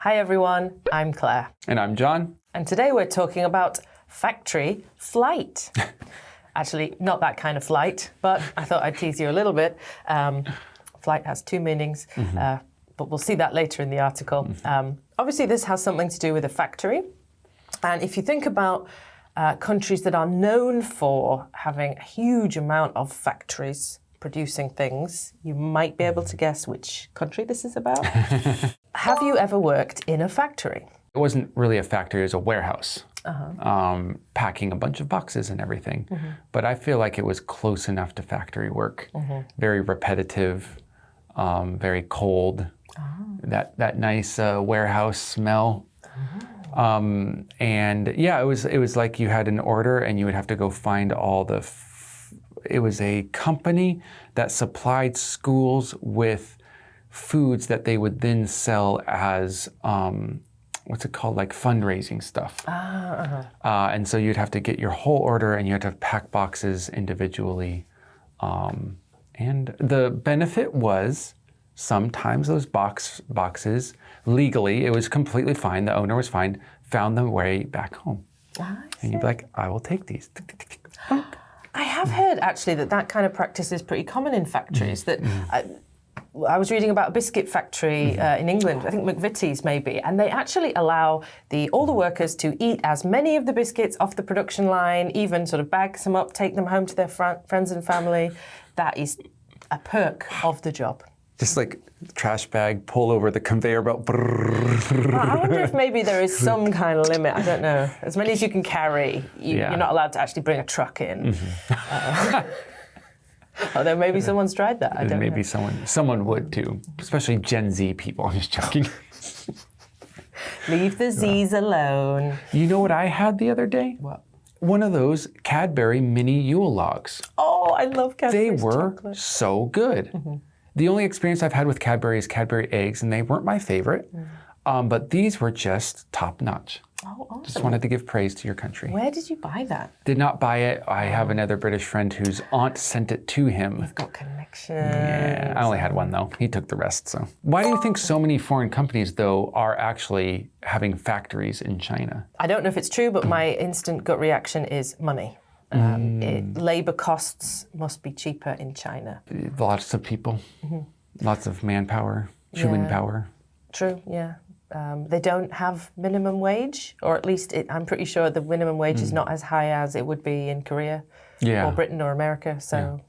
Hi everyone, I'm Claire. And I'm John. And today we're talking about factory flight. Actually, not that kind of flight, but I thought I'd tease you a little bit. Flight has two meanings, but we'll see that later in the article. Obviously, this has something to do with a factory. And if you think about countries that are known for having a huge amount of factories producing things, you might be able to guess which country this is about. Have you ever worked in a factory? It wasn't really a factory, it was a warehouse. Packing a bunch of boxes and everything. But I feel like it was close enough to factory work. Very repetitive, very cold. That nice warehouse smell. And yeah, it was like you had an order and you would have to go find all the it was a company that supplied schools with foods that they would then sell as what's it called, like fundraising stuff. And so you'd have to get your whole order and you had to pack boxes individually. And the benefit was sometimes those boxes, legally, it was completely fine, the owner was fine, found their way back home. And you'd be like, I will take these. I have heard actually that kind of practice is pretty common in factories. That I was reading about a biscuit factory in England, I think McVitie's maybe, and they actually allow all the workers to eat as many of the biscuits off the production line, even sort of bag them up, take them home to their friends and family. That is a perk of the job. Just like trash bag, pull over the conveyor belt. I wonder if maybe there is some kind of limit. I don't know. As many as you can carry, you're not allowed to actually bring a truck in. Although maybe someone's tried that. I don't know. Maybe someone would too, especially Gen Z people. I'm just joking. Leave the Z's alone. You know what I had the other day? What? One of those Cadbury mini Yule logs. Oh, I love Cadbury's They were chocolate. so good. The only experience I've had with Cadbury is Cadbury eggs, and they weren't my favorite. But these were just top notch. Oh, awesome. Just wanted to give praise to your country. Where did you buy that? Did not buy it. I have another British friend whose aunt sent it to him. You've got connections. Yeah, I only had one though. He took the rest. So, why do you think so many foreign companies though are actually having factories in China? I don't know if it's true, but my instant gut reaction is money. Labor costs must be cheaper in China. Lots of people, lots of manpower, human power. True, yeah. They don't have minimum wage, or at least I'm pretty sure the minimum wage is not as high as it would be in Korea or Britain or America. So,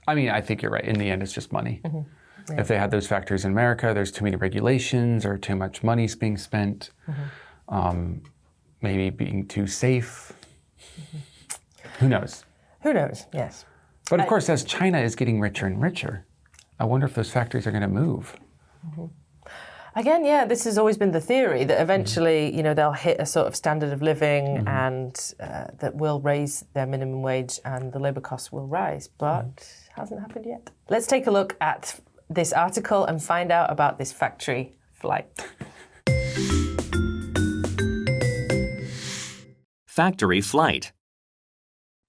I mean, I think you're right. In the end, it's just money. If they had those factories in America, there's too many regulations or too much money's being spent, maybe being too safe. Who knows? Who knows, yes. But of course, as China is getting richer and richer, I wonder if those factories are going to move. Again, yeah, this has always been the theory that eventually, they'll hit a sort of standard of living and that will raise their minimum wage and the labor costs will rise, but hasn't happened yet. Let's take a look at this article and find out about this factory flight. Factory flight.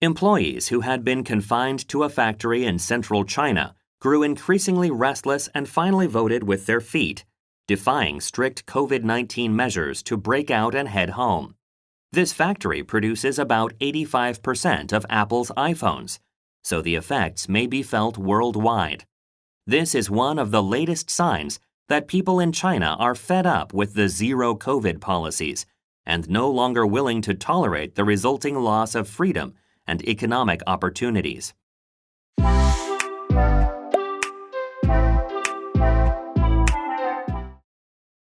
Employees who had been confined to a factory in central China grew increasingly restless and finally voted with their feet, defying strict COVID-19 measures to break out and head home. This factory produces about 85% of Apple's iPhones, so the effects may be felt worldwide. This is one of the latest signs that people in China are fed up with the zero COVID policies and no longer willing to tolerate the resulting loss of freedom and economic opportunities.